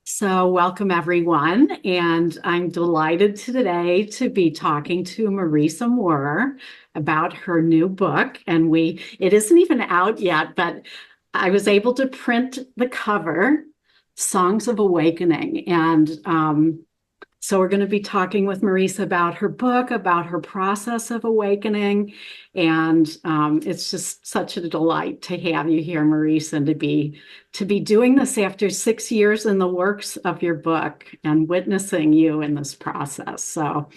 So, welcome everyone. And I'm delighted today to be talking to Marisa Mohrer about her new book. It isn't even out yet, but I was able to print the cover, Songs of Awakening. So we're going to be talking with Marisa about her book, about her process of awakening. And it's just such a delight to have you here, Marisa, and to be doing this after 6 years in the works of your book and witnessing you in this process. So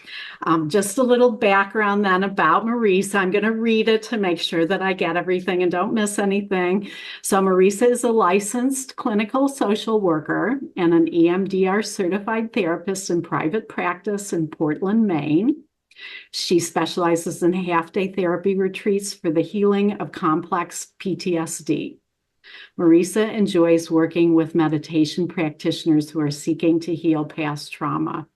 just a little background then about Marisa. I'm going to read it to make sure that I get everything and don't miss anything. So Marisa is a licensed clinical social worker and an EMDR certified therapist in private practice in Portland, Maine. She specializes in half-day therapy retreats for the healing of complex PTSD. Marisa enjoys working with meditation practitioners who are seeking to heal past trauma.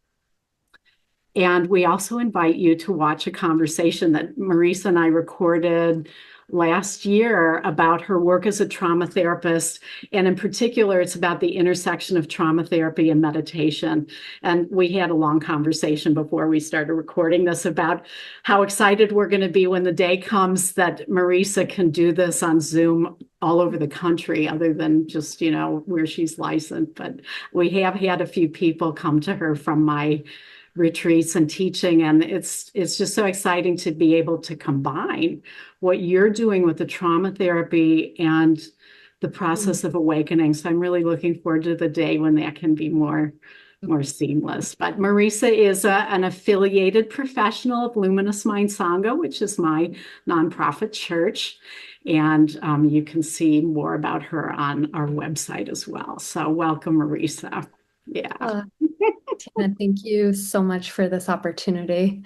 And we also invite you to watch a conversation that Marisa and I recorded last year about her work as a trauma therapist. And in particular, it's about the intersection of trauma therapy and meditation. And we had a long conversation before we started recording this about how excited we're going to be when the day comes that Marisa can do this on Zoom all over the country, other than just, where she's licensed. But we have had a few people come to her from my retreats and teaching, and it's just so exciting to be able to combine what you're doing with the trauma therapy and the process of awakening. So I'm really looking forward to the day when that can be more seamless. But Marisa is an affiliated professional of Luminous Mind Sangha, which is my nonprofit church. And you can see more about her on our website as well. So welcome, Marisa. Yeah. Tina, thank you so much for this opportunity.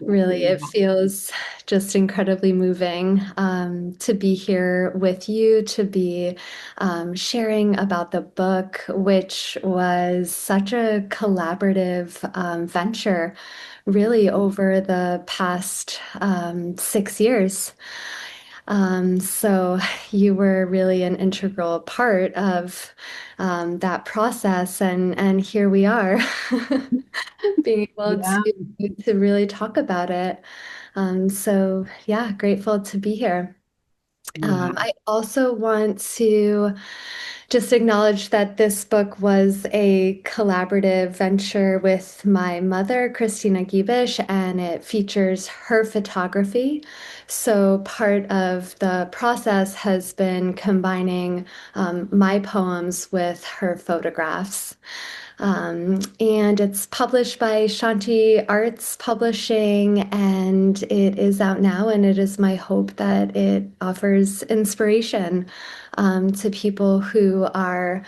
Really, it feels just incredibly moving to be here with you, to be sharing about the book, which was such a collaborative venture, really, over the past 6 years. So you were really an integral part of that process, and here we are, being able Yeah. to really talk about it. So yeah, grateful to be here. Yeah. I also want to just acknowledge that this book was a collaborative venture with my mother, Christina Gibish, and it features her photography. So part of the process has been combining my poems with her photographs. And it's published by Shanti Arts Publishing, and it is out now. And it is my hope that it offers inspiration to people who are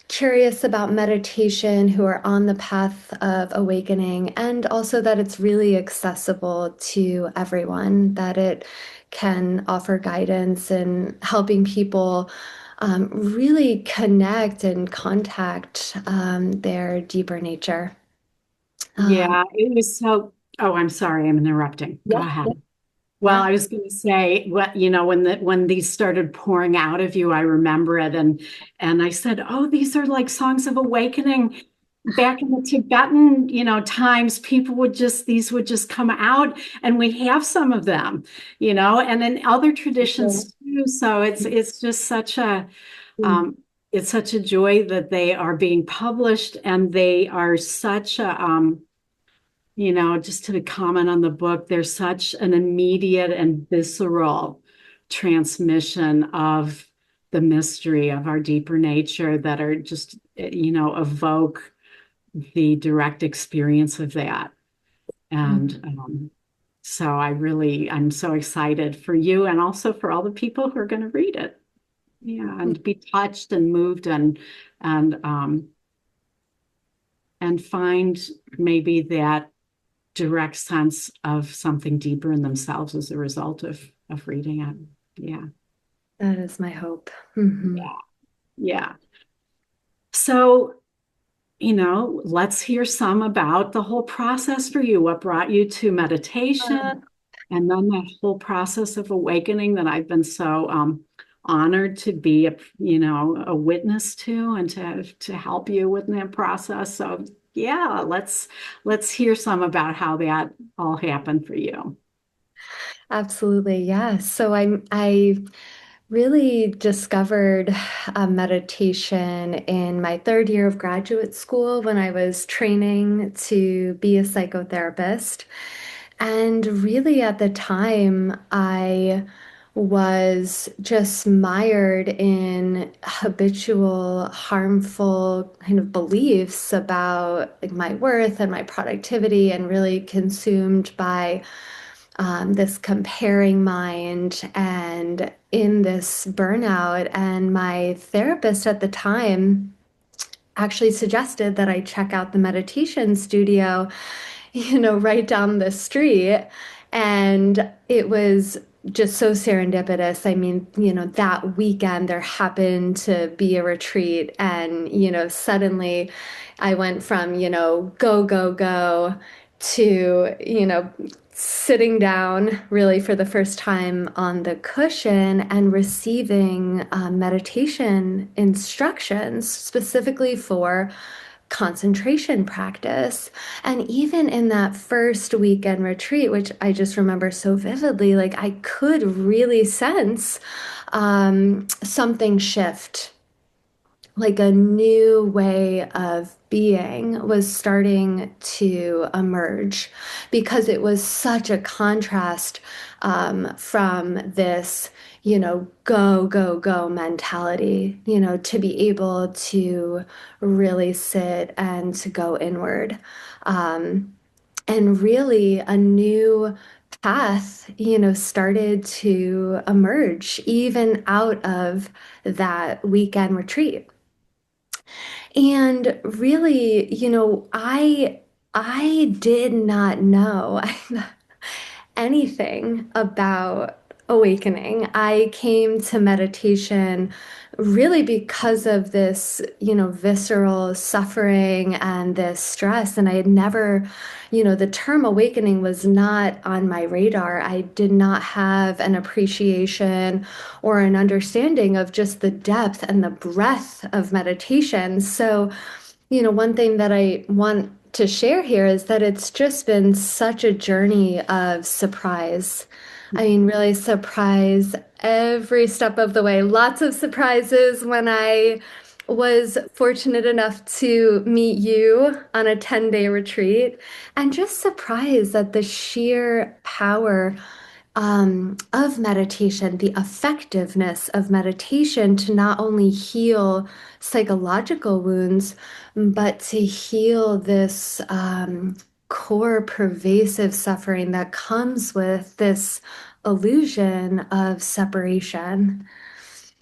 curious about meditation, who are on the path of awakening, and also that it's really accessible to everyone, that it can offer guidance in helping people really connect and contact their deeper nature. Um, Yeah, it was so. Oh, I'm sorry, I'm interrupting. Go yeah, ahead. Well, yeah. I was going to say, what when these started pouring out of you, I remember it, and I said, "Oh, these are like songs of awakening." Back in the Tibetan, times, these would just come out, and we have some of them, and in other traditions too. So it's just um, it's such a joy that they are being published, and they are such just to comment on the book, there's such an immediate and visceral transmission of the mystery of our deeper nature that are just, evoke the direct experience of that. And so I'm so excited for you and also for all the people who are going to read it. Yeah, and be touched and moved and um, and find maybe that direct sense of something deeper in themselves as a result of reading it. Yeah. That is my hope. Mhm. Yeah. Yeah. So, let's hear some about the whole process for you. What brought you to meditation? And then that whole process of awakening that I've been so honored to be a witness to and to help you with that process. So yeah, let's hear some about how that all happened for you. Absolutely, yes. So I really discovered meditation in my third year of graduate school when I was training to be a psychotherapist. And really, at the time, I was just mired in habitual, harmful kind of beliefs about like my worth and my productivity, and really consumed by this comparing mind and in this burnout. And my therapist at the time actually suggested that I check out the meditation studio, right down the street. And it was just so serendipitous. I mean, that weekend there happened to be a retreat, and, suddenly I went from, go, go, go to, sitting down really for the first time on the cushion and receiving meditation instructions specifically for concentration practice. And even in that first weekend retreat, which I just remember so vividly, like I could really sense something shift, like a new way of being was starting to emerge, because it was such a contrast from this, go, go, go mentality, to be able to really sit and to go inward. And really a new path, started to emerge even out of that weekend retreat. And really, I did not know anything about awakening. I came to meditation really because of this, visceral suffering and this stress. And I had never, the term awakening was not on my radar. I did not have an appreciation or an understanding of just the depth and the breadth of meditation. So, one thing that I want to share here is that it's just been such a journey of surprise. I mean, really surprise every step of the way. Lots of surprises when I was fortunate enough to meet you on a 10-day retreat, and just surprised at the sheer power of meditation, the effectiveness of meditation to not only heal psychological wounds, but to heal this core pervasive suffering that comes with this illusion of separation.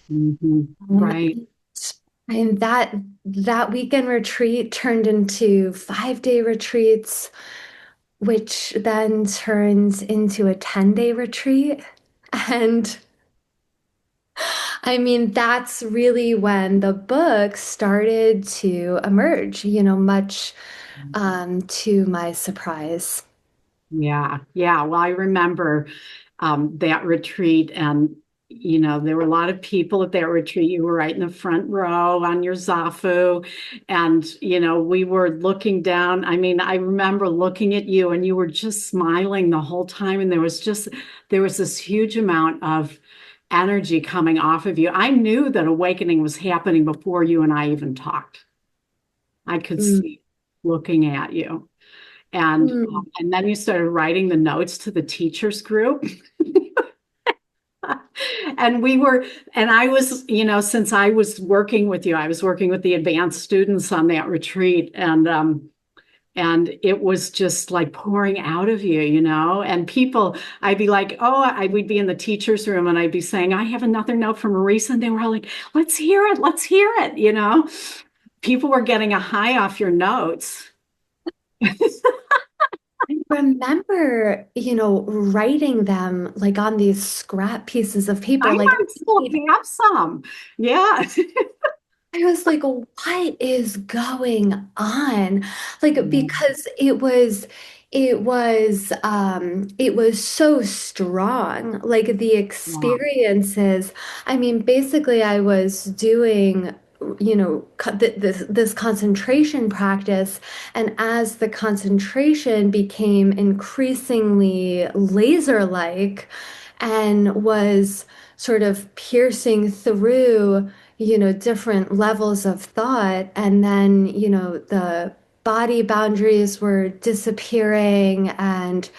Right. And that weekend retreat turned into 5-day retreats, which then turns into a 10-day retreat. And I mean, that's really when the book started to emerge, much to my surprise. Yeah, yeah. Well, I remember that retreat, and there were a lot of people at that retreat. You were right in the front row on your zafu, and we were looking down. I mean, I remember looking at you, and you were just smiling the whole time, and there was this huge amount of energy coming off of you. I knew that awakening was happening before you and I even talked. I could Mm. see looking at you. And then you started writing the notes to the teachers group. And we were, and I was, since I was working with you, I was working with the advanced students on that retreat. And it was just like pouring out of you, and people, I'd be like, oh, we'd be in the teacher's room and I'd be saying, I have another note from Marisa. And they were all like, let's hear it. Let's hear it. People were getting a high off your notes. I remember, writing them like on these scrap pieces of paper. I Like might still have some. Yeah. I was like, what is going on? Like, because It was so strong. Like the Wow. experiences, I mean, basically I was doing, this concentration practice, and as the concentration became increasingly laser-like and was sort of piercing through, different levels of thought, and then, the body boundaries were disappearing, and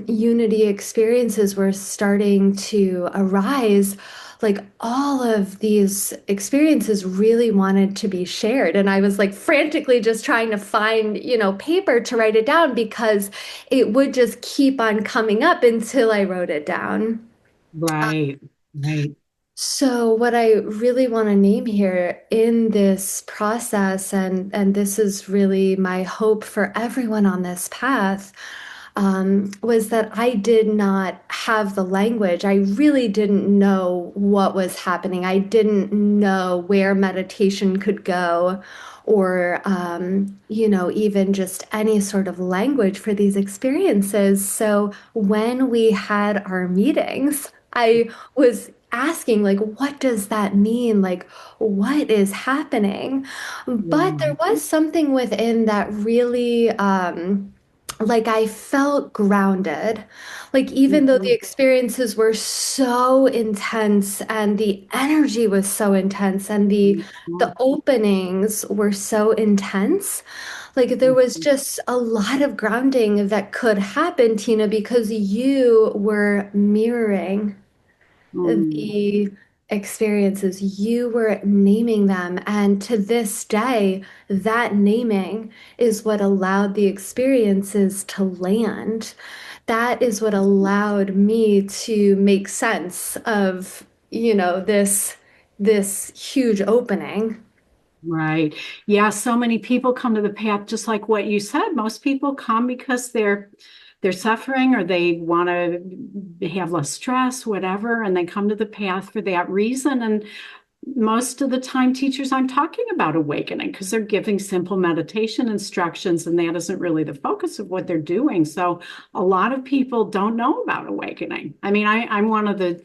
unity experiences were starting to arise. Like all of these experiences really wanted to be shared, and I was like frantically just trying to find, paper to write it down, because it would just keep on coming up until I wrote it down. Right. Right. So what I really want to name here in this process, and this is really my hope for everyone on this path, was that I did not have the language. I really didn't know what was happening. I didn't know where meditation could go, or even just any sort of language for these experiences. So when we had our meetings, I was asking, like, what does that mean? Like, what is happening? But there Yeah. was something within that really, like, I felt grounded. Like, even though the Mhm. experiences were so intense and the energy was so intense and the openings were so intense, like there was just a lot of grounding that could happen, Tina, because you were mirroring Mm. the experiences. You were naming them. And to this day, that naming is what allowed the experiences to land. That is what allowed me to make sense of, this huge opening. Right. Yeah, so many people come to the path just like what you said. Most people come because they're suffering or they want to have less stress, whatever, and they come to the path for that reason. And most of the time teachers aren't talking about awakening because they're giving simple meditation instructions, and that isn't really the focus of what they're doing. So a lot of people don't know about awakening. I mean, I'm one of the,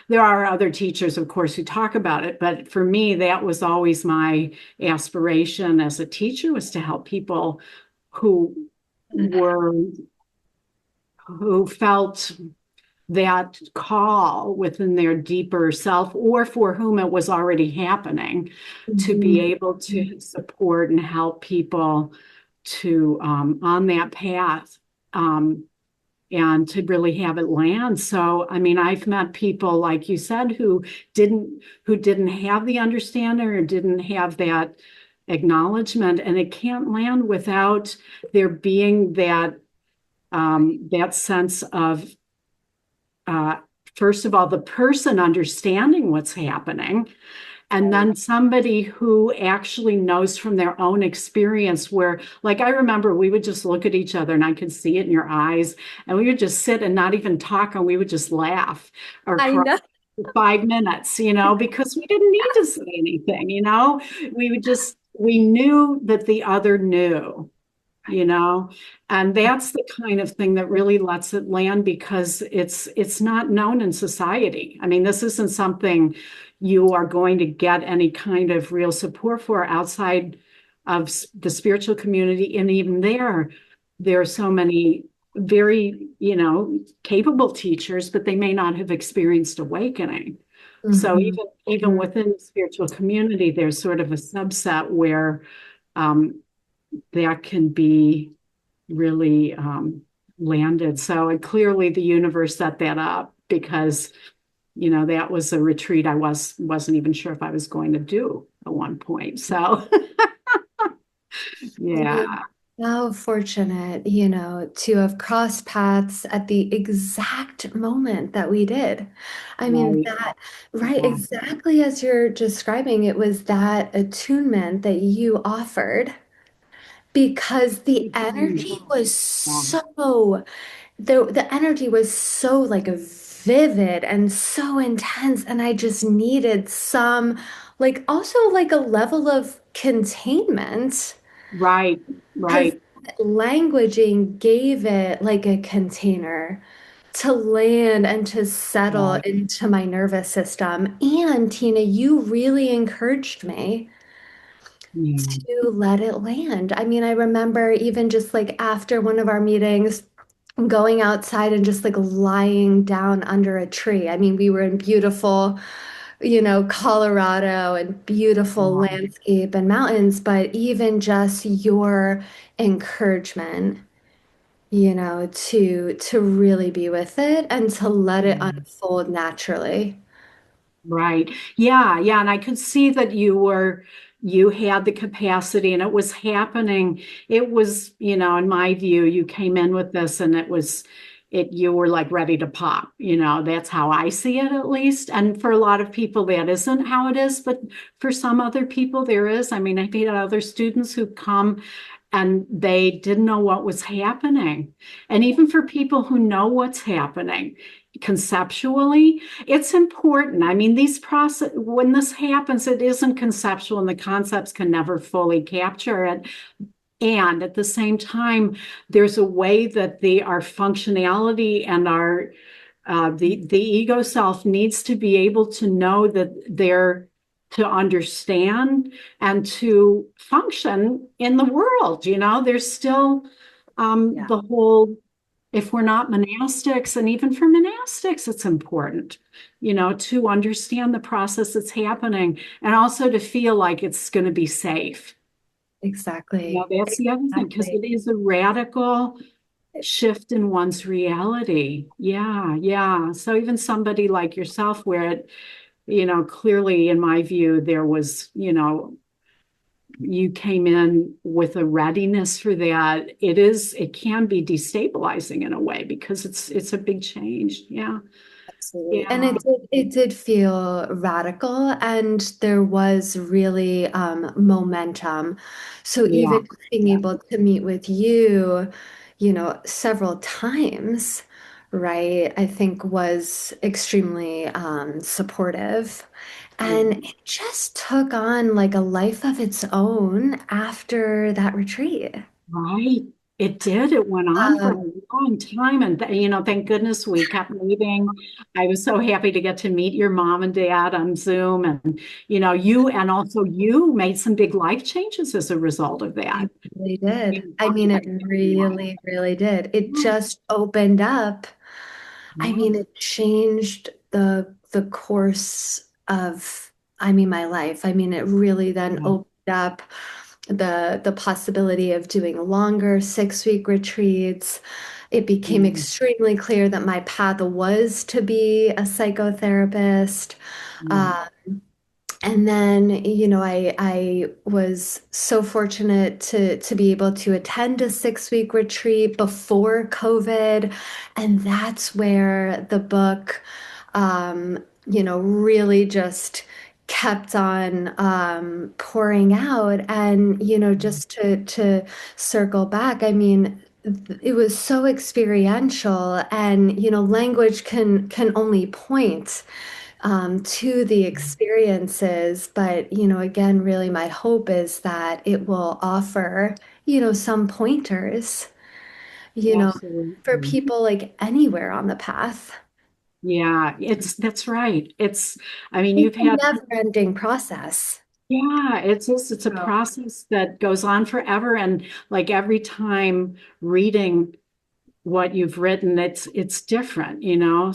there are other teachers, of course, who talk about it, but for me, that was always my aspiration as a teacher, was to help people who were, who felt that call within their deeper self, or for whom it was already happening, to be Mhm. able to support and help people to on that path, um, and to really have it land. So, I mean, I've met people, like you said, who didn't have the understanding or didn't have that acknowledgement, and it can't land without there being that sense of, uh, first of all, the person understanding what's happening, and then somebody who actually knows from their own experience. Where, like, I remember we would just look at each other and I could see it in your eyes, and we would just sit and not even talk, and we would just laugh or I cry know. for 5 minutes, because we didn't need to say anything. We would just, we knew that the other knew, you know and that's the kind of thing that really lets it land, because it's not known in society. I mean, this isn't something you are going to get any kind of real support for outside of the spiritual community. And even there are so many very, capable teachers, but they may not have experienced awakening. So Mhm. even within the spiritual community, there's sort of a subset where, um, that can be really, landed. So, and clearly the universe set that up, because, that was a retreat I wasn't even sure if I was going to do at one point. So, We're yeah, so fortunate, to have crossed paths at the exact moment that we did. I mean, right. that, right, Yeah. exactly as you're describing, it was that attunement that you offered, because the energy was the energy was so like vivid and so intense, and I just needed some, like, also like a level of containment. Right, Because right. languaging gave it like a container to land and to settle Yeah. into my nervous system. And Tina, you really encouraged me Yeah. to let it land. I mean, I remember even just like after one of our meetings, going outside and just like lying down under a tree. I mean, we were in beautiful, Colorado and beautiful Yeah. landscape and mountains, but even just your encouragement, to really be with it and to let it Yeah. unfold naturally. Right. Yeah, yeah. And I could see that you had the capacity and it was happening. It was, in my view, you came in with this and you were like ready to pop. That's how I see it at least. And for a lot of people, that isn't how it is. But for some other people, there is. I mean, I've had other students who come and they didn't know what was happening. And even for people who know what's happening conceptually, it's important. I mean, when this happens, it isn't conceptual and the concepts can never fully capture it. And at the same time, there's a way that our functionality and the ego self needs to be able to know that they're to understand and to function in the world. There's still Yeah, the whole, if we're not monastics, and even for monastics, it's important, to understand the process that's happening and also to feel like it's going to be safe. exactly. That's the other thing, because Exactly. it is a radical shift in one's reality. Yeah, yeah. So even somebody like yourself, where clearly in my view, there was, you came in with a readiness for that. It can be destabilizing in a way because it's a big change. Yeah. Absolutely. And Yeah. it did feel radical and there was really momentum. So Yeah. even being able to meet with you, several times, right, I think was extremely supportive. Yeah. And it just took on like a life of its own after that retreat. Right. It did. It went on for a Um, long time. And, thank goodness we kept meeting. I was so happy to get to meet your mom and dad on Zoom. And, and also you made some big life changes as a result of that. It really did. You I talked mean, about it a lot. really, really did. It just opened up. I Yeah. mean, it changed the course of, I mean, my life. I mean, it really then Yeah. opened up the possibility of doing longer 6-week retreats. It became Yeah. extremely clear that my path was to be a psychotherapist. Yeah. Uh, and then, I was so fortunate to be able to attend a 6-week retreat before COVID. And that's where the book, really just kept on pouring out. And, just to circle back, I mean, it was so experiential and, language can only point to the experiences. But, again, really my hope is that it will offer, some pointers, for Absolutely. people like anywhere on the path. Yeah, that's right. I mean, It's you've a had, never-ending process. yeah, it's a Oh, process that goes on forever. And like every time reading what you've written, it's different,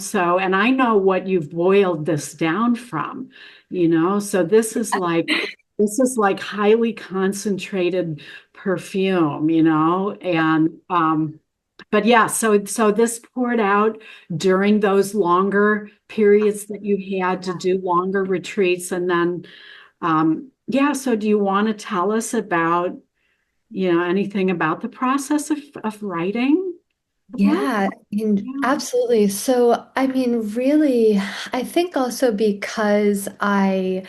so, and I know what you've boiled this down from, so this is like highly concentrated perfume, and but yeah, so this poured out during those longer periods that you had to do longer retreats. And then yeah, so do you want to tell us about, anything about the process of writing the book? yeah, and Yeah. absolutely. So, I mean, really, I think also because I,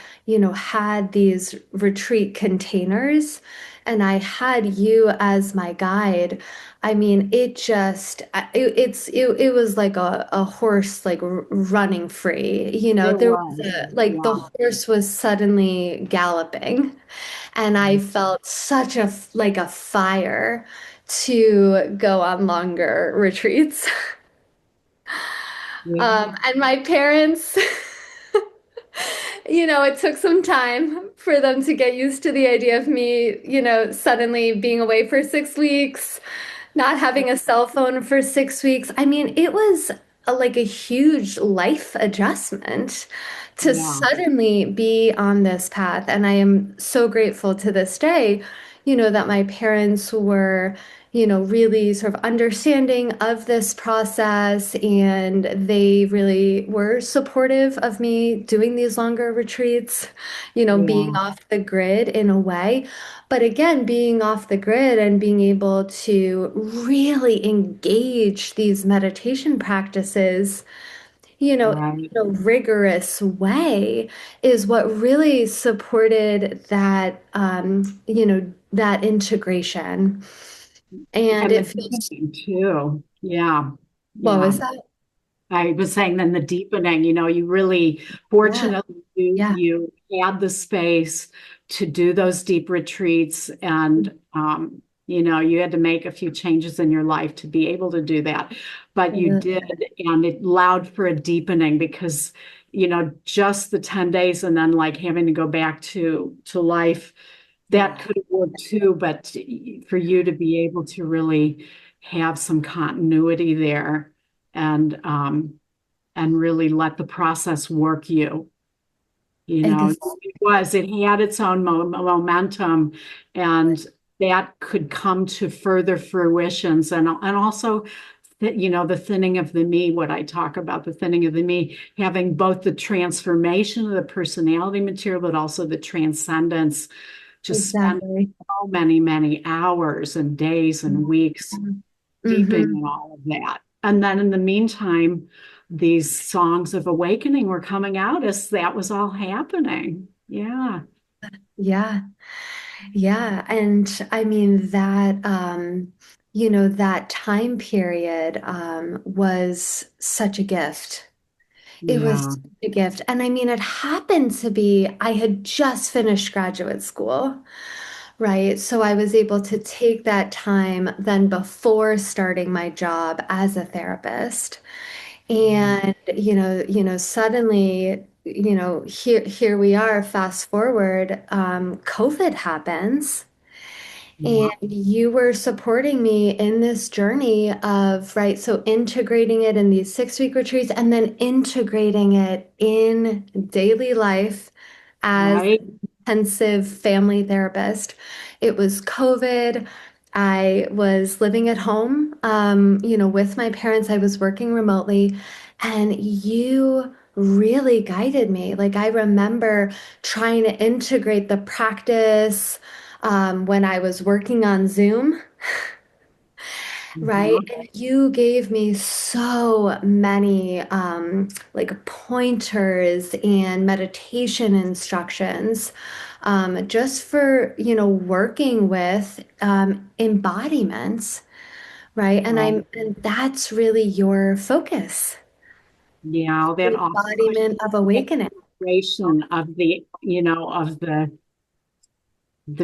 had these retreat containers and I had you as my guide, I mean, it was like a horse like running free. It There was was. like the Yeah. horse was suddenly galloping, and I felt such like a fire to go on longer retreats. Yeah. And my parents, it took some time for them to get used to the idea of me, suddenly being away for 6 weeks, not having a cell phone for 6 weeks. I mean, it was like a huge life adjustment to Yeah. suddenly be on this path. And I am so grateful to this day, that my parents were, really sort of understanding of this process, and they really were supportive of me doing these longer retreats, being Yeah. off the grid in a way. But again, being off the grid and being able to really engage these meditation practices, Right. in a rigorous way is what really supported that integration. And And the it feels, deepening too. Yeah. what Yeah. was that? I was saying then the deepening, you really Yeah, fortunately yeah, you had the space to do those deep retreats and you had to make a few changes in your life to be able to do that. But you did, absolutely. and it allowed for a deepening because, just the 10 days and then like having to go back to life, that Yeah, could have worked too, but for you to be able to really have some continuity there and really let the process work you. exactly. It had its own momentum, and that could come to further fruitions, and also the thinning of the me, what I talk about, the thinning of the me, having both the transformation of the personality material, but also the transcendence, just spend Exactly. so many, many hours and days and weeks steeping Hmm. in all of that. And then in the meantime, these songs of awakening were coming out as that was all happening. Yeah. Yeah. Yeah, and I mean that time period was such a gift. It Yeah. was a gift. And I mean, it happened to be, I had just finished graduate school, right? So I was able to take that time then before starting my job as a therapist. And, suddenly, here we are, fast forward, COVID happens. Yeah. And you were supporting me in this journey of, right, so integrating it in these 6 week retreats and then integrating it in daily life as Right. an intensive family therapist. It was COVID. I was living at home, with my parents. I was working remotely, and you really guided me. Like, I remember trying to integrate the practice when I was working on Zoom, right? Mhm. And you gave me so many like pointers and meditation instructions just for, working with embodiments, right? Right. And that's really your focus, Yeah. That the also embodiment of that awakening. integration of the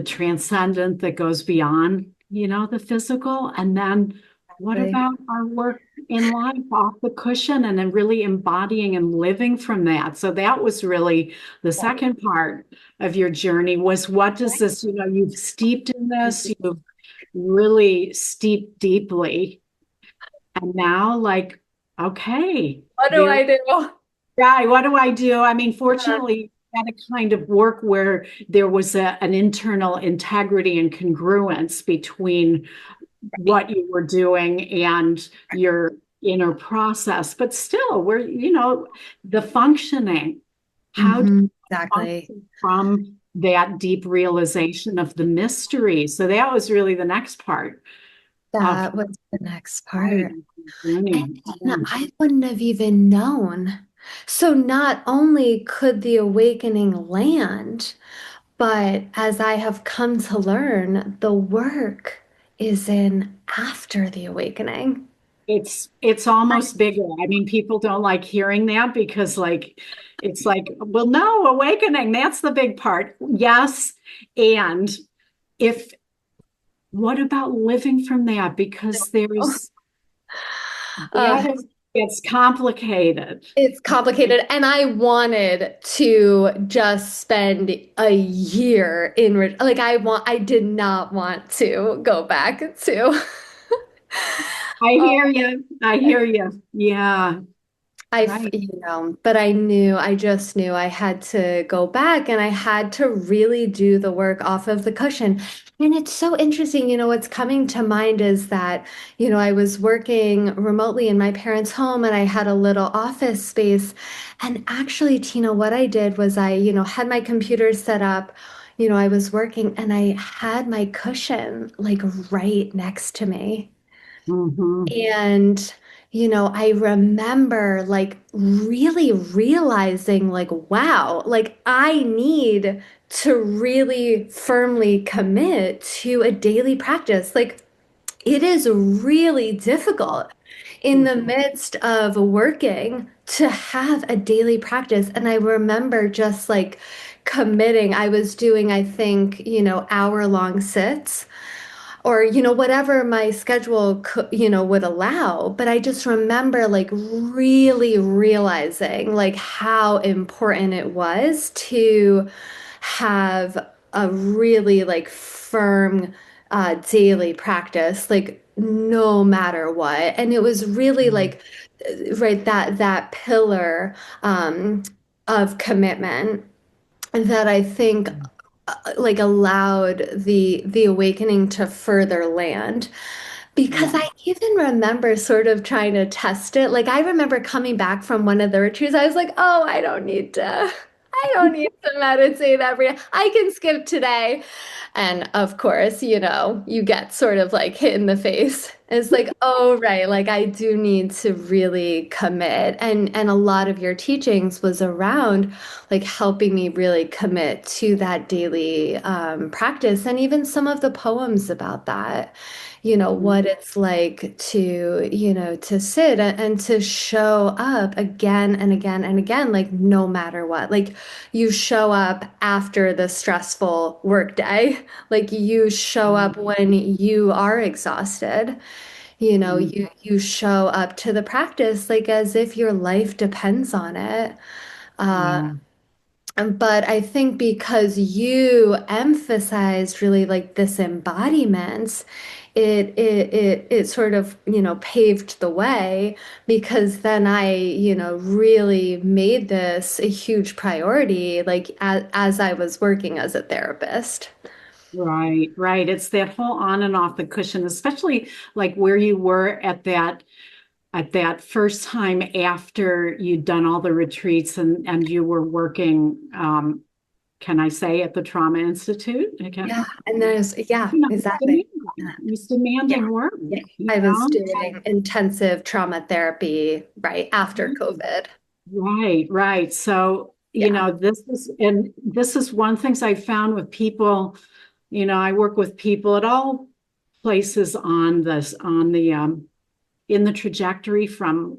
transcendent that goes beyond, the physical. And then what Exactly. about our work in life off the cushion and then really embodying and living from that? So that was really the second part of your journey was what does this, you've steeped in this, you've really steeped deeply. And now like, okay, What do there I do? yeah, what do I do? I mean, fortunately, I had a kind of work where there was an internal integrity and congruence between what you were doing and your inner process. But still, the functioning. How do Hmm. you Exactly. function from that deep realization of the mystery? So that was really the next part of That was the next right, part. journey. And I wouldn't have even known. So not only could the awakening land, But as I have come to learn, the work is in after the awakening. It's almost bigger. I mean, people don't like hearing that because it's like, well, no, awakening, that's the big part. Yes. And if what about living from that? Because Uh, that is it's complicated. it's complicated. And I wanted to just spend a year in, I did not want to go back to. I hear you. I hear you. Yeah, right. But I just knew I had to go back and I had to really do the work off of the cushion. And it's so interesting, what's coming to mind is that, I was working remotely in my parents' home and I had a little office space. And actually, Tina, what I did was had my computer set up, I was working and I had my cushion like right next to me. Hmm. And, I remember like really realizing, like, wow, like I need to really firmly commit to a daily practice. Like, it is really difficult in the midst of working to have a daily practice. And I remember just like committing, I was doing, I think, hour-long sits or whatever my schedule could, would allow, but I just remember like really realizing like how important it was to have a really like firm daily practice, like no matter what. And it was really like right, that pillar of commitment that I think like allowed the awakening to further land because Yeah. I even remember sort of trying to test it. Like I remember coming back from one of the retreats, I was like, "Oh, I don't need to meditate every day. I can skip today." And of course, you get sort of like hit in the face. It's like, oh, right, like I do need to really commit. And a lot of your teachings was around like helping me really commit to that daily practice and even some of the poems about that. What it's like to, to sit and to show up again and again and again, like no matter what. Like you show up after the stressful workday, like you show up when you are exhausted. You show up to the practice like as if your life depends on it. Uh, Yeah. but I think because you emphasized really like this embodiment, it sort of, paved the way because then I, really made this a huge priority, like as I was working as a therapist. Right, right. It's that whole on and off the cushion, especially like where you were at that first time after you'd done all the retreats and you were working, can I say at the Trauma Institute? Okay. Yeah, and yeah, It's exactly. demanding. It's Yeah, demanding work, yeah. you I was know? doing intensive trauma therapy right after COVID. Right, right. So, Yeah. this is one thing I found with people, I work with people at all places in the trajectory from,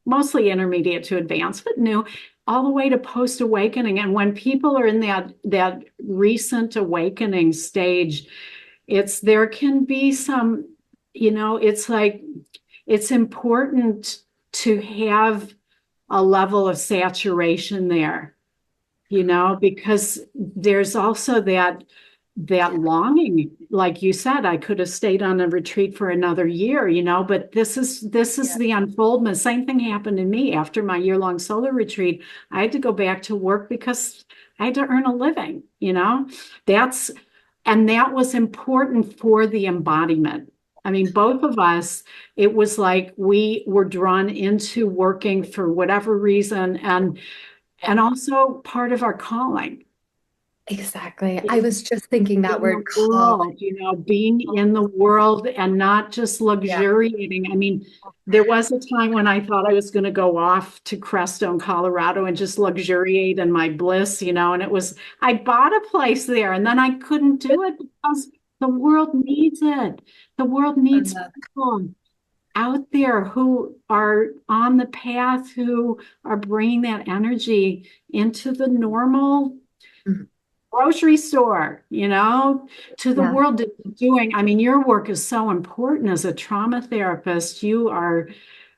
mostly intermediate to advanced, but new, all the way to post awakening. And when people are in that recent awakening stage, there can be some, it's like it's important to have a level of saturation there, because there's also that longing. Like you said, I could have stayed on a retreat for another year, but this is Yeah. the unfoldment. Same thing happened to me after my year-long solar retreat. I had to go back to work because I had to earn a living, that's and that was important for the embodiment. I mean, both of us, it was like we were drawn into working for whatever reason, and also part of our calling. Exactly. I was just thinking that In word the calm. world, being in the world and not just Yeah. luxuriating. I mean, there was a time when I thought I was going to go off to Crestone, Colorado and just luxuriate in my bliss, and I bought a place there and then I couldn't do it because the world needs it. The world needs Uh, people out there who are on the path, who are bringing that energy into the normal mhm. grocery store, to the Yeah. world doing. I mean, your work is so important as a trauma therapist. You are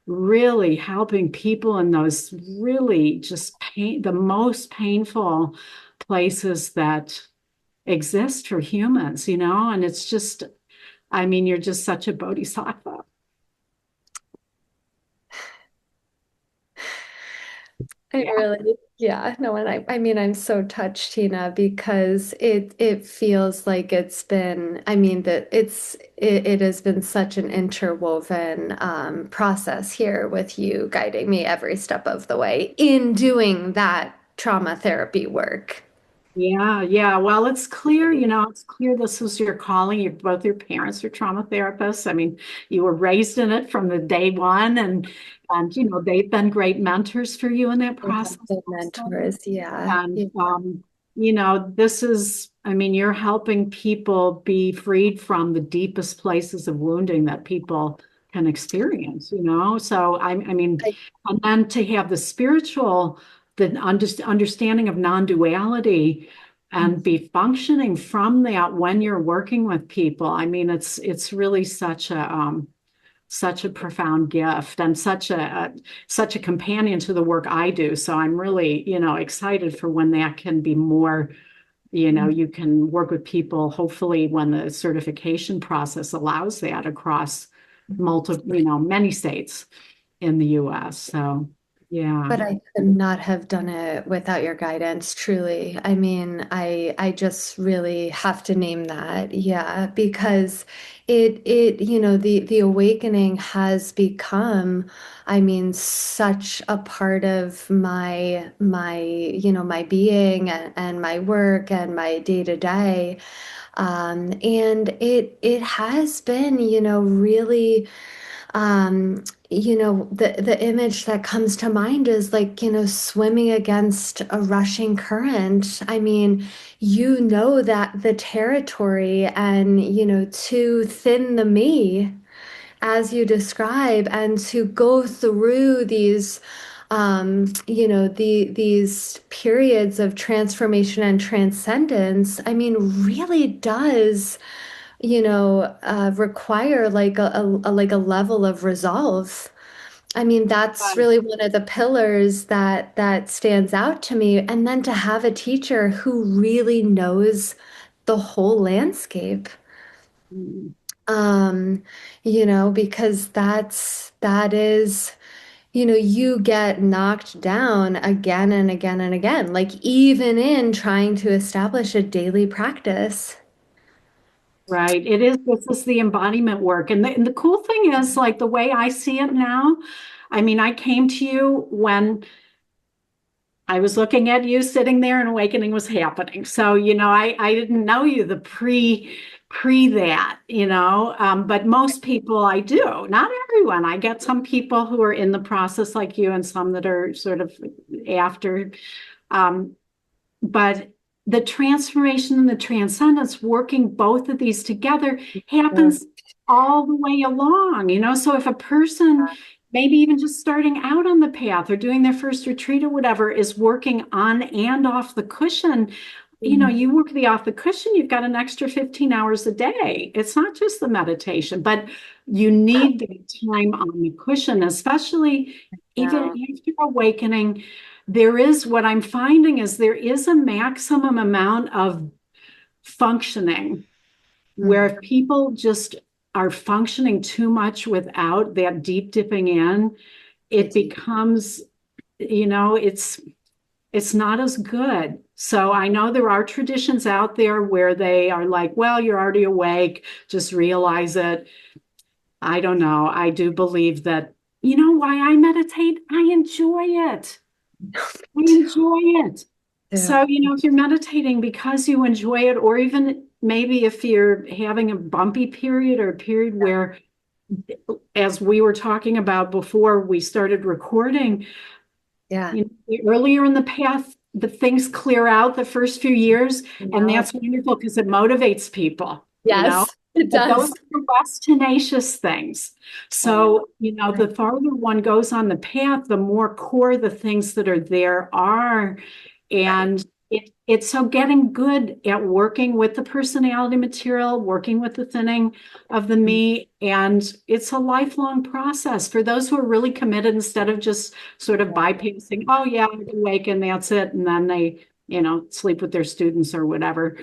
really helping people in those really just the most painful places that exist for humans, and it's just, I mean, you're just such a bodhisattva. I Yeah. really, yeah, no, and I mean, I'm so touched, Tina, because it feels like it's been, I mean, that it has been such an interwoven process here with you guiding me every step of the way in doing that trauma therapy work. Yeah, yeah. Well, it's clear this is your calling. Both your parents are trauma therapists. I mean, you were raised in it from the day one, and they've been great mentors for you in that They have process good also. mentors, yeah. And Yeah. this is, I mean, you're helping people be freed from the deepest places of wounding that people can experience. So I mean, I, and then to have the understanding of non-duality and be functioning from that when you're working with people. I mean, it's really such a profound gift and such a companion to the work I do. So I'm really, excited for when that can be more, you can work with people, hopefully when the certification process allows that across many states in the US. So yeah. But I could not have done it without your guidance, truly. I mean, I just really have to name that. Yeah, because the awakening has become, I mean, such a part of my being and my work and my day to day. And it has been, really the image that comes to mind is like, swimming against a rushing current. I mean, that the territory and, to thin the me as you describe and to go through these periods of transformation and transcendence, I mean, really does require like a level of resolve. I mean, that's Right. really one of the pillars that stands out to me. And then to have a teacher who really knows the whole landscape. Mm. Um, because that is, you get knocked down again and again and again, like even in trying to establish a daily practice. Right. This is the embodiment work. And the cool thing is, like, the way I see it now, I mean, I came to you when I was looking at you sitting there and awakening was happening. So, I didn't know you the pre that, but most people I do, not everyone. I get some people who are in the process like you and some that are sort of after. Um, but the transformation and the transcendence, working both of these together, Yeah. happens all the way along. So if a person, maybe even just starting out on the path or doing their first retreat or whatever, is working on and off the cushion, you work the off the cushion, you've got an extra 15 hours a day. It's not just the meditation, but you need the time on the cushion, especially even Yeah. after awakening. What I'm finding is there is a maximum amount of functioning where Mhm. if people just are functioning too much without that deep dipping in, it becomes, it's not as good. So I know there are traditions out there where they are like, well, you're already awake, just realize it. I don't know. I do believe that, why I meditate? I enjoy it. I enjoy it. too. So, if you're meditating because you enjoy it, or even maybe if you're having a bumpy period or a period where, as we were talking about before we started recording, Yeah. earlier in the path, the things clear out the first few years, and No. that's wonderful because it motivates people. Yes, it But those does. are the less tenacious things. So, the farther one goes on the path, the more core the things that are there are. Right. And it's so getting good at working with the personality material, working with the thinning of the me. And it's a lifelong process for those who are really committed instead of just sort of bypassing, oh yeah, I can wake and that's it. And then they, sleep with their students or whatever.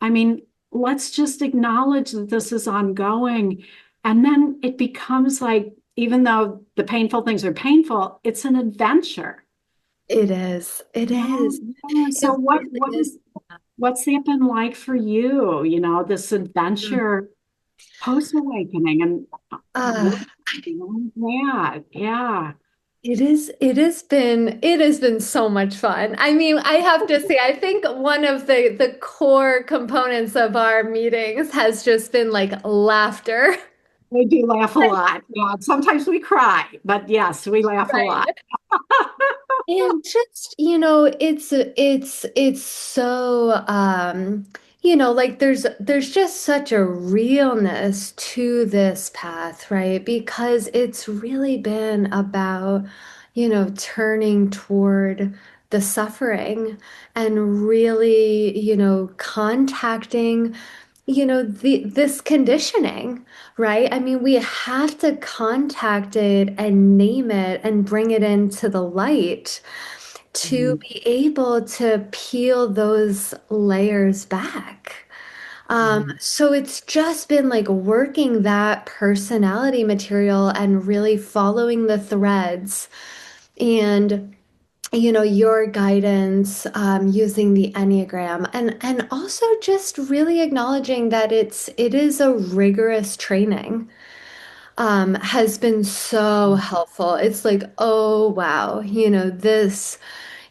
I mean, let's just acknowledge that this is ongoing. And then it becomes like, even though the painful things are painful, it's an adventure. It is. It Yeah, is. yeah. So It what really what is. is what's that been like for you? This adventure post awakening and Uh, what, yeah, yeah. it has been so much fun. I mean, I have to say, I think one of the core components of our meetings has just been like laughter. We do laugh a lot. Yeah, sometimes we cry, but yes, we laugh a Right. lot. And just, it's so like there's just such a realness to this path, right? Because it's really been about, turning toward the suffering and really, contacting this conditioning, right? I mean, we have to contact it and name it and bring it into the light to Mhm. be able to peel those layers back. Mhm. So it's just been like working that personality material and really following the threads and your guidance using the Enneagram and also just really acknowledging that it is a rigorous training has been so helpful. It's like, oh wow, this,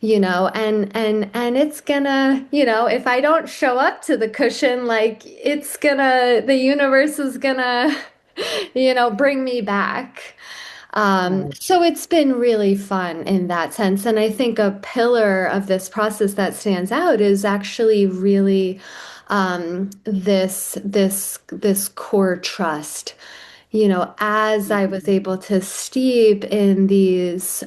and it's gonna, if I don't show up to the cushion, like the universe is gonna, bring me back. Right. So it's been really fun in that sense. And I think a pillar of this process that stands out is actually really this core trust. As I was able to steep in these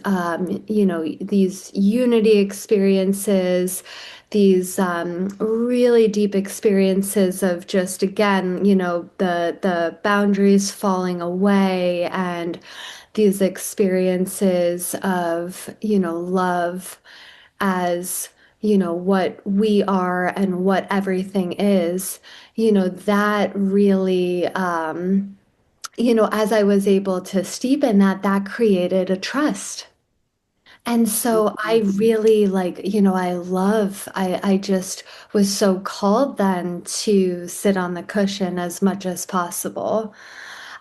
unity experiences, these really deep experiences of just again, the boundaries falling away and these experiences of, love as, what we are and what everything is, that really, as I was able to steep in that, that created a trust. And so I really like, I just was so called then to sit on the cushion as much as possible.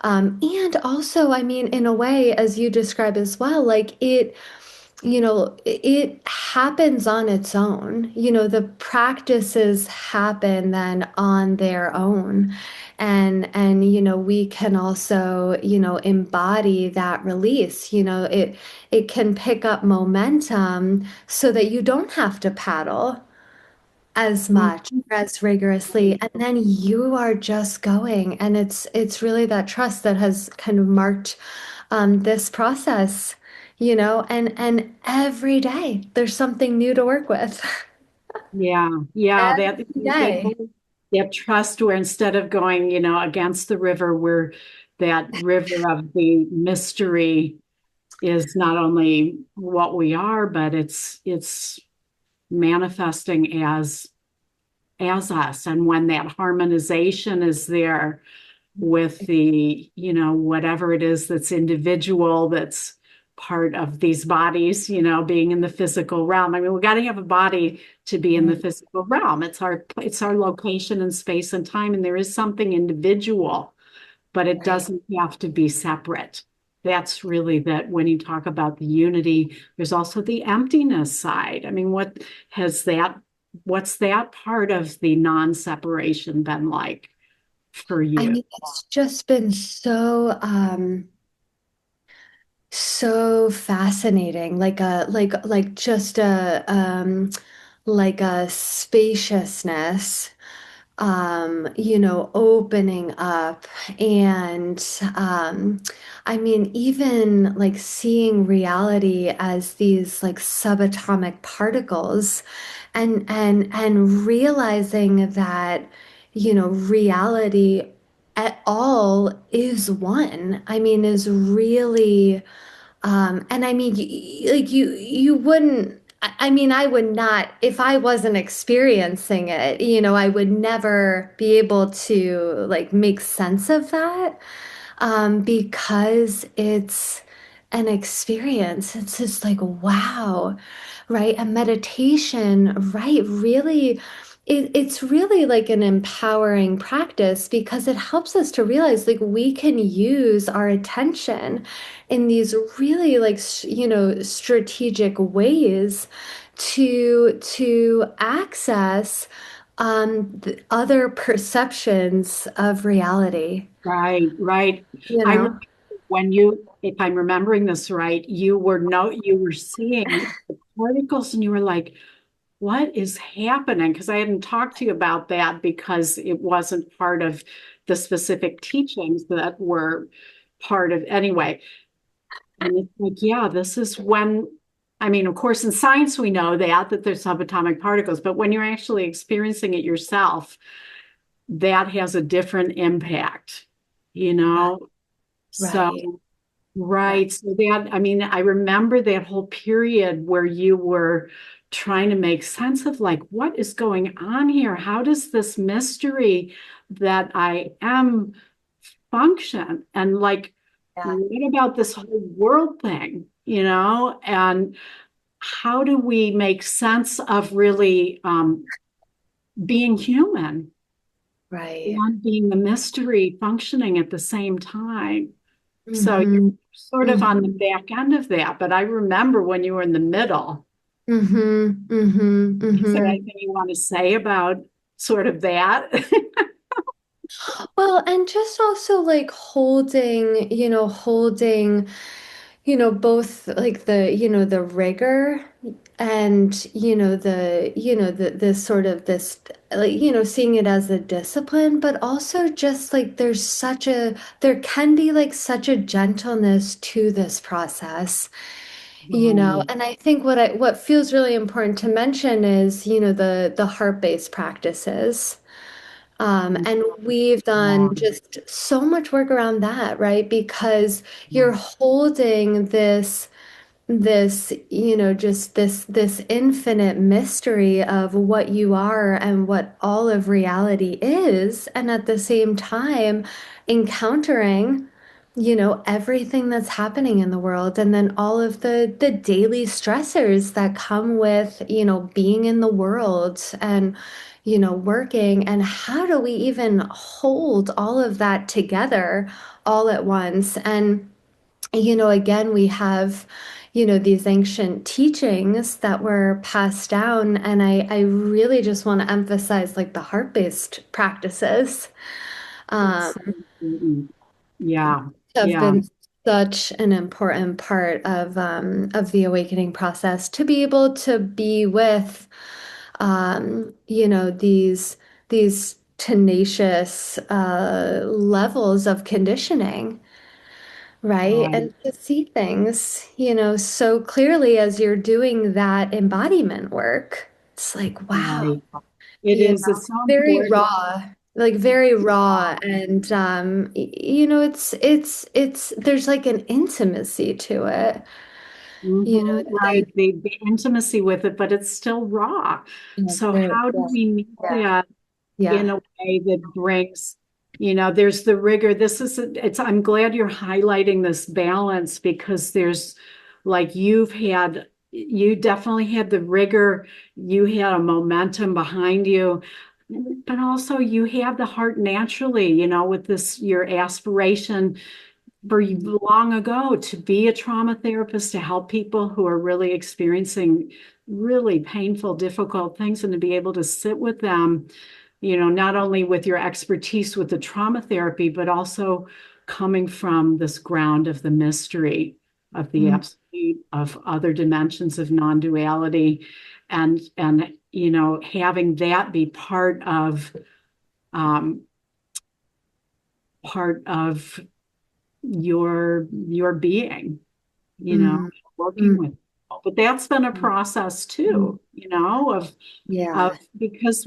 And also, I mean, in a way, as you describe as well, like it happens on its own. The practices happen then on their own. And we can also, embody that release. It can pick up momentum so that you don't have to paddle as much Mhm. or as rigorously, and then you are just going, and it's really that trust that has kind of marked this process, and every day there's something new to work with. Yeah, yeah, Every day. that trust where instead of going, against the river, where that river of the mystery is not only what we are, but it's manifesting as us. And when that harmonization is there with the, whatever it is that's individual, that's part of these bodies, being in the physical realm. I mean, we got to have a body to be in the physical realm. It's our location and space and time, and there is something individual, but it doesn't have to be separate. that's really that when you talk about the unity, there's also the emptiness side. I mean, has that, what's that part of the non-separation been like for I you? mean, it's just been so fascinating, like just like a spaciousness, opening up. And I mean, even like seeing reality as these like subatomic particles, and realizing that, reality at all is one. I mean, is really, and I mean, like you wouldn't. I mean, I would not, if I wasn't experiencing it, I would never be able to like make sense of that, because it's an experience. It's just like, wow, right? A meditation, right? Really, it's really like an empowering practice because it helps us to realize like we can use our attention in these really like, strategic ways to access the other perceptions of reality, Right, right. you I remember know? when you, if I'm remembering this right, you were seeing the particles and you were like, what is happening? Because I hadn't talked to you about that because it wasn't part of the specific teachings that were part of anyway. And it's like, yeah, this is when, I mean, of course, in science, we know that there's subatomic particles, but when you're actually experiencing it yourself, that has a different impact, you Right, know? right, So, right. right. So that, I mean, I remember that whole period where you were trying to make sense of like, what is going on here? How does this mystery that I am function? And like, Yeah, what about this whole world thing, And how do we make sense of really being human right. and being the mystery functioning at the same time? So you're Mm-hmm. sort of on the Mm-hmm. back end of that, but I remember when you were in the middle. Mm-hmm. Mm-hmm. Is there Mm-hmm. anything you want to say about sort of that? Well, and just also like holding, both like the rigor and, this sort of this, like, seeing it as a discipline, but also just like there can be like such a gentleness to this process. Right. And I think what feels really important to mention is, the heart-based practices. And we've done Yeah. just so much work around that, right? Because you're holding this, just this infinite mystery of what you are and what all of reality is, and at the same time encountering, everything that's happening in the world, and then all of the daily stressors that come with, being in the world and, working. And how do we even hold all of that together all at once? And again, we have, these ancient teachings that were passed down, and I really just want to emphasize like the heart-based practices um, It's so important. Yeah. have Yeah. been such an important part of the awakening process, to be able to be with, these tenacious levels of conditioning. Right. Right. And to see things, so clearly as you're doing that embodiment work, it's like, wow, Right. It is. It's so very important. raw, like very raw. And, there's like an intimacy to it, that, Right. The intimacy with it, but it's still raw. So there, how do yeah, we meet yeah, that in yeah, a way that brings, there's the rigor. I'm glad you're highlighting this balance because there's like you definitely had the rigor, you had a momentum behind you, but also you have the heart naturally, with this, your aspiration for long ago to be a trauma therapist, to help people who are really experiencing really painful, difficult things, and to be able to sit with them, not only with your expertise with the trauma therapy, but also coming from this ground of the mystery of the Mm, absolute, of other dimensions of non-duality, and having that be um, part of your being, mm, working mm, with people. But that's been a process mm. too, of Yeah, because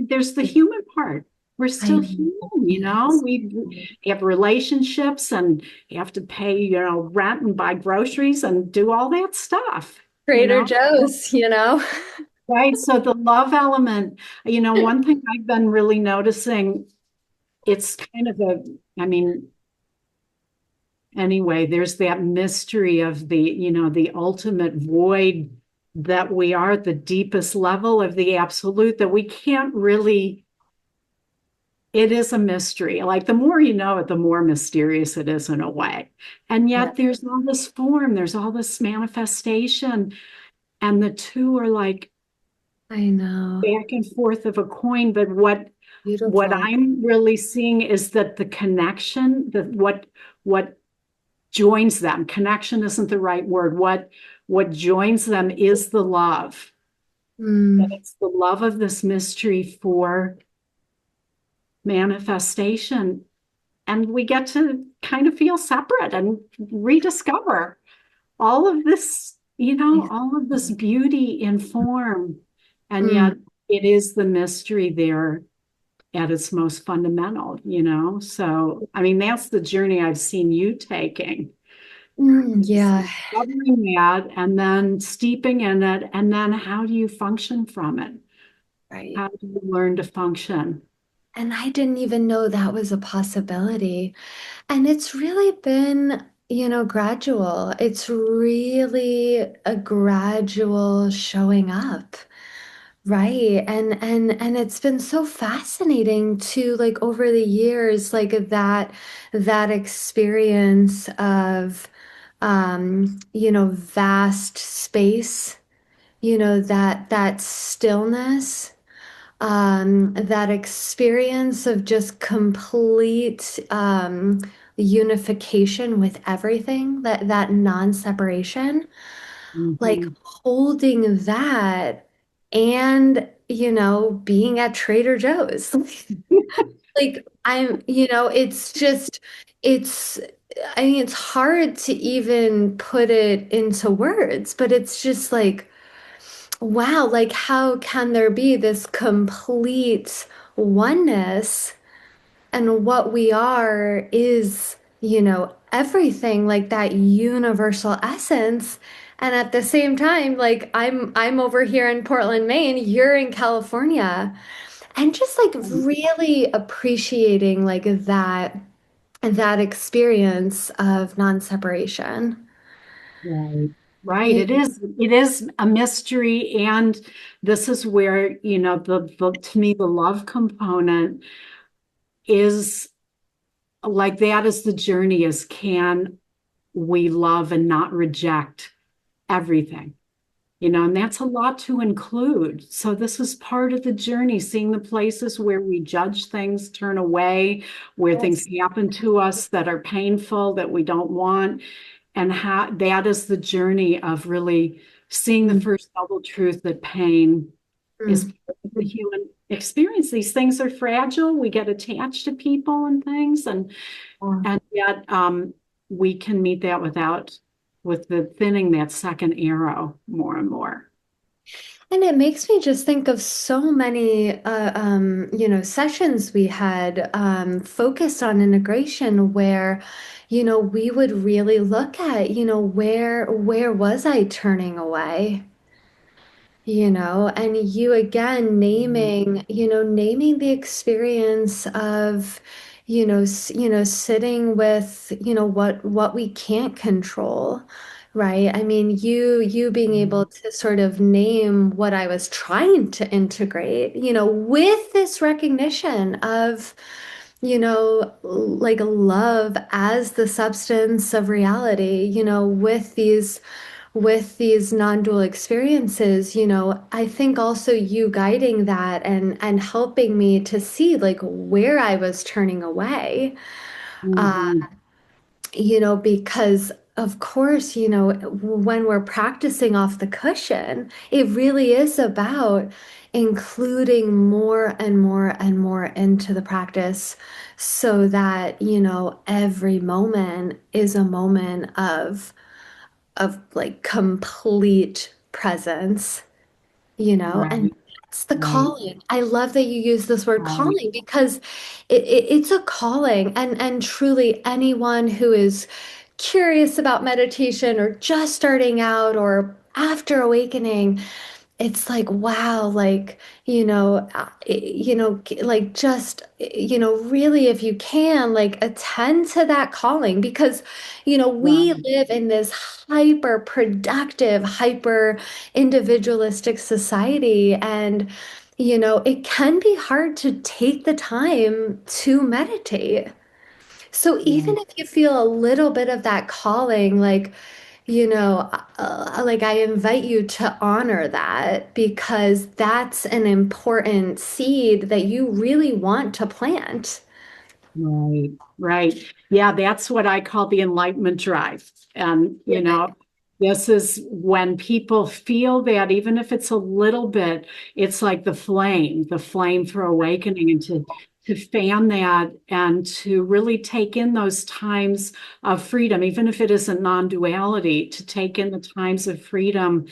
there's the human part. We're I still know. human, Yes. we have relationships and have to pay, rent and buy groceries and do all that stuff, you Trader know. Joe's, you know? Right. So the love element, one thing I've been really noticing, it's kind of I mean, anyway, there's that mystery of the ultimate void, that we are at the deepest level of the absolute, that we can't really, it is a mystery. Like the more you know it, the more mysterious it is in a way. And Yeah, yet there's all this form, there's all this manifestation, and the two are like I know. back and forth of a coin. But what Beautiful. I'm really seeing is that the connection, that what joins them. Connection isn't the right word. What joins them is the love. That Mm, it's the love of this mystery for manifestation. And we get to kind of feel separate and rediscover all of this, I all of this beauty in form. And mm, yet it is the mystery there at its most fundamental. So, I mean, that's the journey I've seen you taking. yeah, Discovering that and then steeping in it, and then how do you function from it? right. How do you learn to function? And I didn't even know that was a possibility. And it's really been, gradual. It's really a gradual showing up. Right. And it's been so fascinating to like over the years, like that experience of vast space, that stillness, that experience of just complete unification with everything, that non-separation, like Mhm. holding that and, being at Trader Joe's. Like it's just, it's, I mean, it's hard to even put it into words, but it's just like, wow, like how can there be this complete oneness and what we are is, everything like that universal essence. And at the same time, like I'm over here in Portland, Maine, you're in California, and just like really appreciating like that experience of non-separation. Right. Right. Yeah. It is a mystery. And this is where, to me, the love component is like, that is the journey, is can we love and not reject everything? And that's a lot to include. So this is part of the journey, seeing the places where we judge things, turn away, where things Yes. happen to us that are painful, that we don't want. And how that is the journey of really seeing the Mm, first double truth, that pain is mm. part of the human experience. These things are fragile. We get attached to people and things, Yeah. and yet we can meet that with the thinning that second arrow more and more. And it makes me just think of so many, sessions we had focused on integration where, we would really look at, where was I turning away? And you again naming the experience of, sitting with, what we can't control, right? I mean, you being able to sort of name what I was trying to integrate, with this recognition of like love as the substance of reality, with these non-dual experiences, I think also you guiding that and helping me to see like where I was turning away. Uh, Mhm. because of course, when we're practicing off the cushion, it really is about including more and more and more into the practice so that, every moment is a moment of like complete presence, and Right, that's the right, calling. I love that you use this word right. calling because it's a calling, and truly anyone who is curious about meditation or just starting out or after awakening, it's like wow, like like just really if you can like attend to that calling because we Right, live in this hyper productive, hyper individualistic society, and it can be hard to take the time to meditate. So even right, if you feel a little bit of that calling, like I invite you to honor that because that's an important seed that you really want to plant. right, right. Yeah, that's what I call the enlightenment drive. And, Good. this is when people feel that, even if it's a little bit, it's like the flame for awakening, and to fan that and to really take in those times of freedom, even if it isn't non-duality, to take in the times of freedom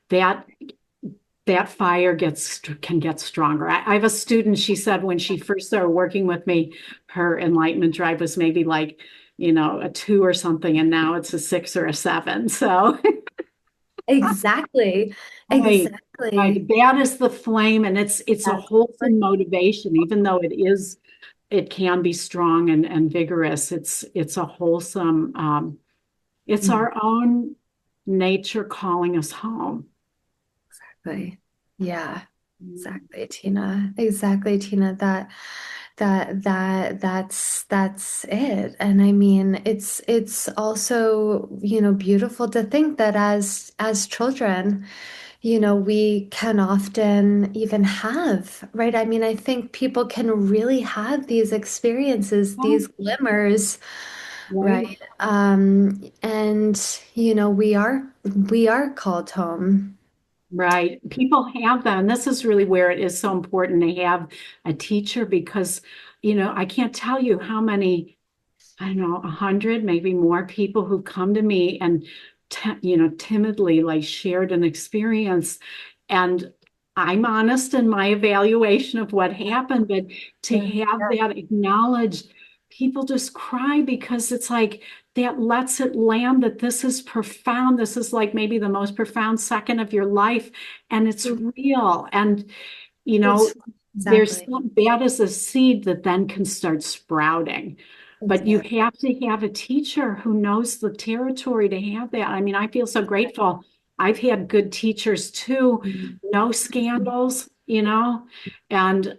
that that fire can get stronger. I have a student, she said when she first started working with me, her enlightenment drive was maybe like, a 2 or something, and now it's a 6 or a 7. So Exactly. right, right. Exactly. That is the flame, and it's a That's wholesome motivation, even though it can be strong and vigorous. It's a wholesome, it's Mm, our own nature calling us home. exactly. Yeah. Exactly, Tina. Exactly, Tina. That's it. And I mean, it's also, beautiful to think that as children, we can often even have, right? I mean, I think people can really have these experiences, these glimmers, Right. right? And we are called home. Right. People have them. And this is really where it is so important to have a teacher because, I can't tell you how many, I don't know, 100, maybe more people who come to me and, timidly like shared an experience. And I'm honest in my evaluation of what happened, but to Yeah. have that acknowledged, people just cry because it's like that lets it land that this is profound. This is like maybe the most profound second of your life, and it's real. And It's there's exactly. that is a seed that then can start sprouting. But you Exactly. have to have a teacher who knows the territory to have that. I mean, I feel so grateful. I've had good teachers too, Mhm. no scandals, and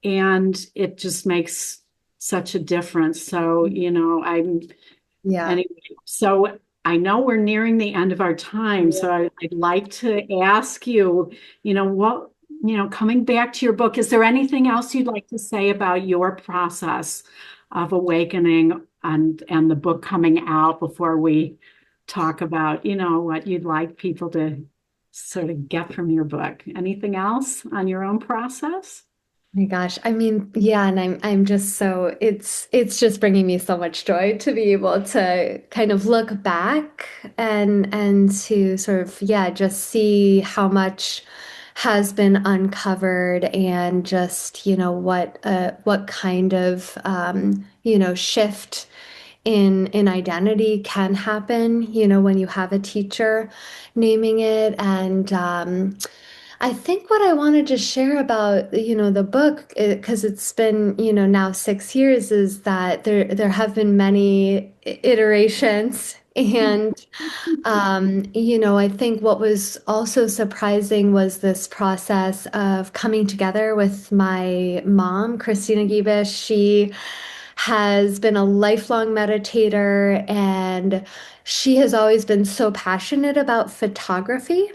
and it just makes such a difference. So, I'm Yeah. anyway, so I know we're nearing the end of our time, so I'd like to ask you, what, coming back to your book, is there anything else you'd like to say about your process of awakening and the book coming out before we talk about, what you'd like people to sort of get from your book? Anything else on your own process? My gosh, I mean, yeah, and I'm just so it's just bringing me so much joy to be able to kind of look back and to sort of yeah, just see how much has been uncovered and just, what kind of shift in identity can happen, when you have a teacher naming it. And I think what I wanted to share about, the book, because it's been, now 6 years, is that there have been many iterations And I think what was also surprising was this process of coming together with my mom, Christina Gibish. She has been a lifelong meditator, and she has always been so passionate about photography,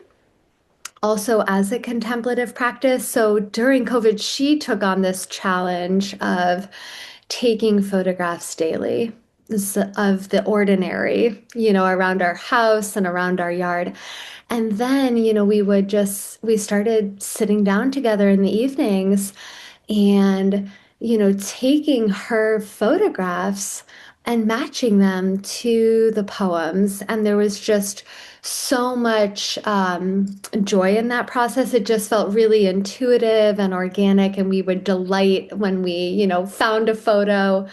also as a contemplative practice. So during COVID, she took on this challenge of taking photographs daily of the ordinary, around our house and around our yard. And then, we started sitting down together in the evenings and, taking her photographs and matching them to the poems. And there was just so much joy in that process. It just felt really intuitive and organic. And we would delight when we, found a photo,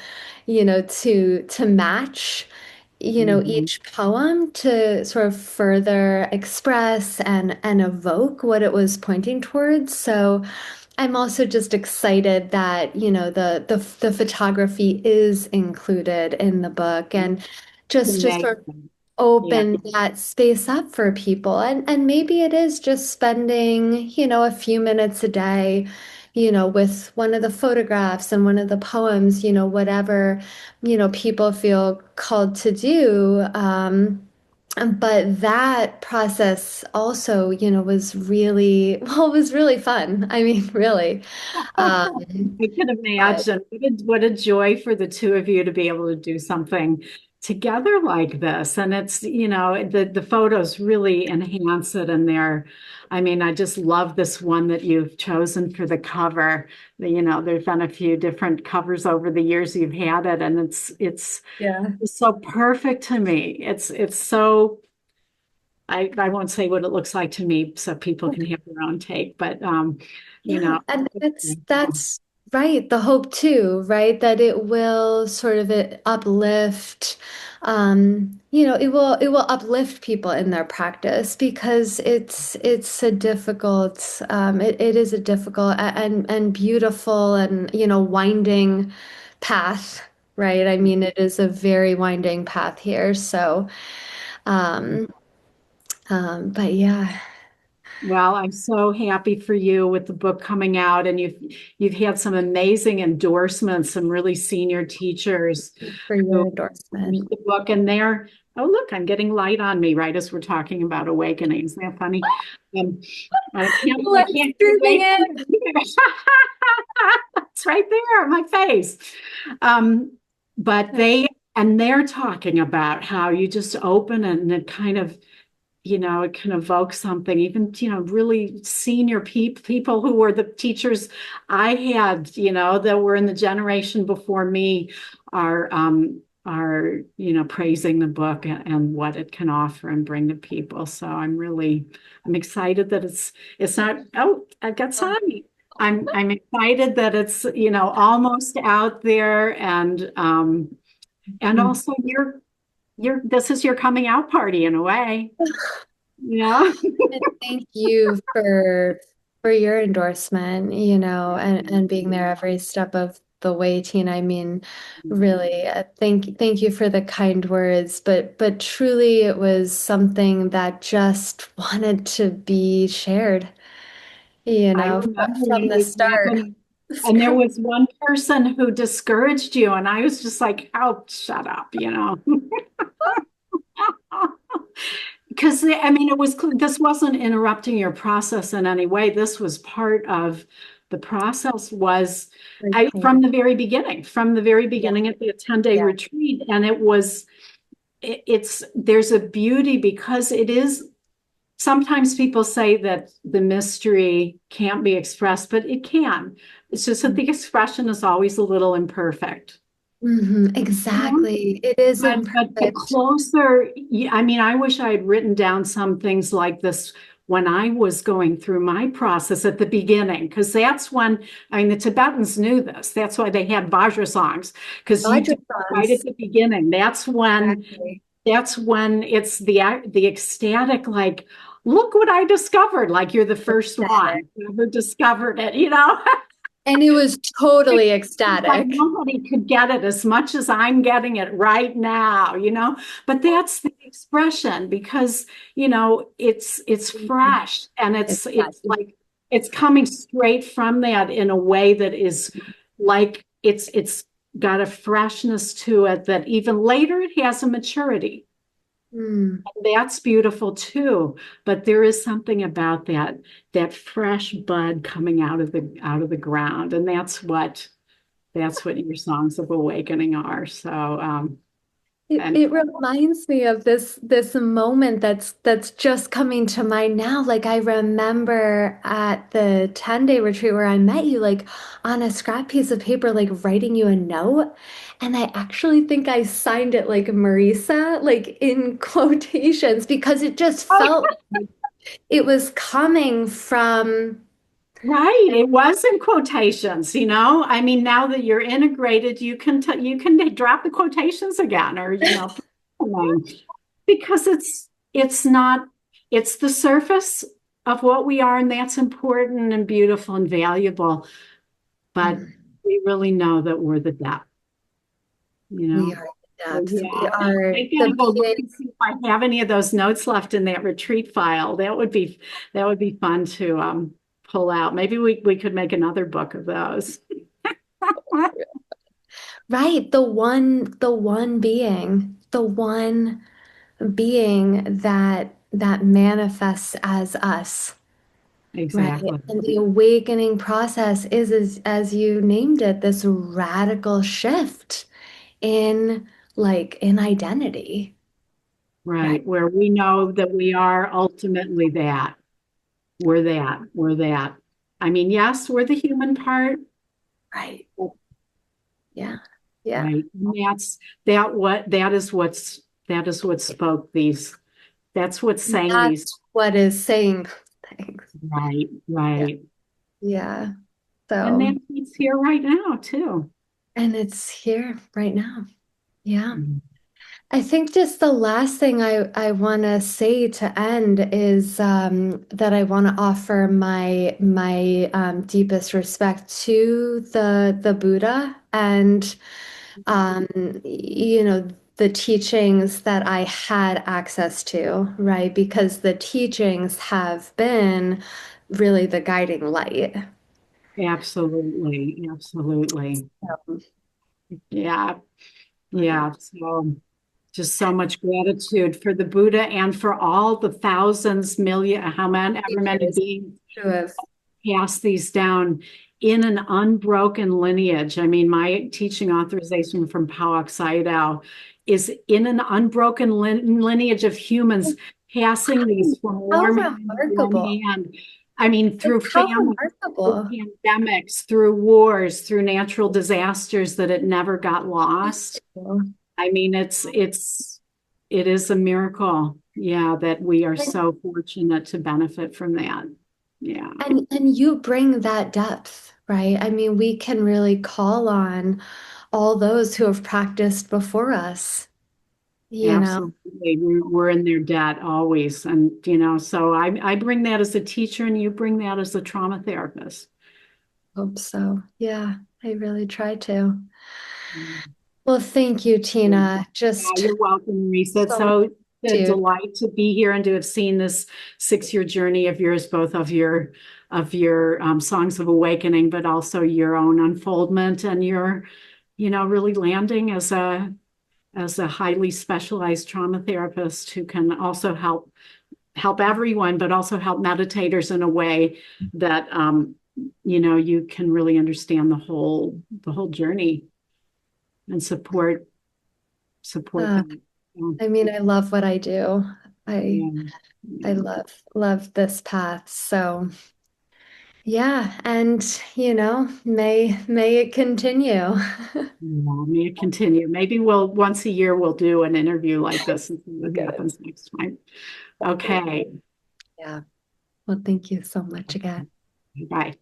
to match, Mhm. each poem to sort of further express and evoke what it was pointing towards. So I'm also just excited that, the photography is included in the book, and just sort of Amazing. Yeah. open that space up for people. And maybe it is just spending, a few minutes a day, with one of the photographs and one of the poems, whatever, people feel called to do. But that process also, was really, well, it was really fun. I mean, really. I can But imagine what a joy for the two of you to be able to do something together like this. And it's, the photos really enhance it and I mean, I just love this one that you've chosen for the cover. There's been a few different covers over the years you've had it, and yeah. it's so perfect to me. It's so I won't say what it looks like to me so people can have their own take, but you Yeah, know, and that's right. The hope too, right? That it will sort of uplift, it will uplift people in their practice, because it's a difficult, it is a difficult and beautiful and, winding path, right? I mean, it is a very winding path here. So, um, but yeah, well, I'm so happy for you with the book coming out, and you've had some amazing endorsements, some really senior teachers for your who endorsement. finished the book, and oh look, I'm getting light on me right as we're talking about awakening. Isn't that funny? Um, I Let's can't get zooming away from in. it. It's right there on my face. Um, but they're talking about how you just open and it kind of it can evoke something, even, really senior people who were the teachers I had, that were in the generation before me are, praising the book and what it can offer and bring to people. So I'm excited that it's not, oh, I've got Sonny. I'm excited that it's, almost out there and also this is your coming out party in a way. Yeah. And thank you for your endorsement, and being there every step of the way, Tina. I mean, really, thank you for the kind words, but truly it was something that just wanted to be shared, I remember from it the was start. happening. And there was one person who discouraged you, and I was just like, oh, shut up. Because I mean, this wasn't interrupting your process in any way. This was part of the process was Okay. from the very Yeah, beginning at the 10-day yeah. retreat. And there's a beauty because it is. Sometimes people say that the mystery can't be expressed, but it can. It's just that the expression is always a little imperfect. You know? Exactly. It is But the imperfect. closer, I mean, I wish I had written down some things like this when I was going through my process at the beginning, because that's when, I mean, the Tibetans knew this. That's why they had Vajra songs, because you do it right at Quadrants. the beginning. Exactly. That's when it's the ecstatic, like, look what I discovered. Like you're the first Ecstatic. one who ever discovered it. And it was totally Like ecstatic. nobody could get it as much as I'm getting it right now, But that's the expression because, it's fresh and It's it's like it's coming straight from that in a way that is like it's got a freshness to it that even later it has a maturity. mm, That's beautiful too. But there is something about that fresh bud coming out of the ground. And that's what your songs of awakening are. So, and it reminds me of this moment that's just coming to mind now. Like I remember at the 10-day retreat where I met you, like on a scrap piece of paper, like writing you a note. And I actually think I signed it like Marisa, like in quotations, because it just oh, felt like it was coming from right, it was in quotations. I mean, now that you're integrated, you can drop the quotations again, or because it's not it's the surface of what we are, and that's important and beautiful and valuable. But Mm, we really know that we're the depth, you we know. are the So, depths. We yeah, are I the gotta go look being. and see if I have any of those notes left in that retreat file. That would be fun to pull out. Maybe we could make another book of those. Right, the one being that manifests as us, right? Exactly. And the awakening process is as you named it, this radical shift in in identity, right? Right. Where we know that we are ultimately that. We're that. We're that. I mean, yes, we're the human part, Right. Yeah. Yeah. right? And that is what spoke these. That's what sang these. That's what is saying things. Right, Yeah. right. Yeah. And So, that's here right now too. and it's here right now. Yeah. Mhm. I think just the last thing I want to say to end is that I want to offer my deepest respect to the Buddha and um, the teachings that I had access to, right? Because the teachings have been really the guiding light. Absolutely, absolutely. Yeah, Right. yeah. So just so much gratitude for the Buddha and for all the thousands, million, ever many Teachers beings who have pass these down in an unbroken lineage. I mean, my teaching authorization from Paok Sayadaw is in an unbroken lineage of humans passing these from how one hand to one remarkable. hand. I mean, Like through how family, through remarkable. pandemics, through wars, through natural disasters that it never got lost. I mean, it is a miracle, yeah, that we are so fortunate to benefit from that. Yeah, And you bring that depth, right? I mean, we can really call on all those who have practiced before us, you know. absolutely. We're in their debt always. And, so I bring that as a teacher and you bring that as a trauma therapist. Hope so. Yeah, I really try to. Mm. Well, thank you, Tina. Yeah, Just you're welcome, Lisa. It's so much so a to delight to be here and to have seen this 6-year journey of yours, both of your songs of awakening, but also your own unfoldment and your, really landing as a highly specialized trauma therapist who can also help everyone, but also help meditators in a way that you can really understand the whole journey and support uh, them. Yeah. I mean, I love what I do. I Yeah. I Yeah. love this path. So yeah, and may it continue. Yeah, may it continue. Maybe once a year we'll do an interview like this and see what Good. happens next time. Okay. Yeah. Well, thank you so much again. Bye.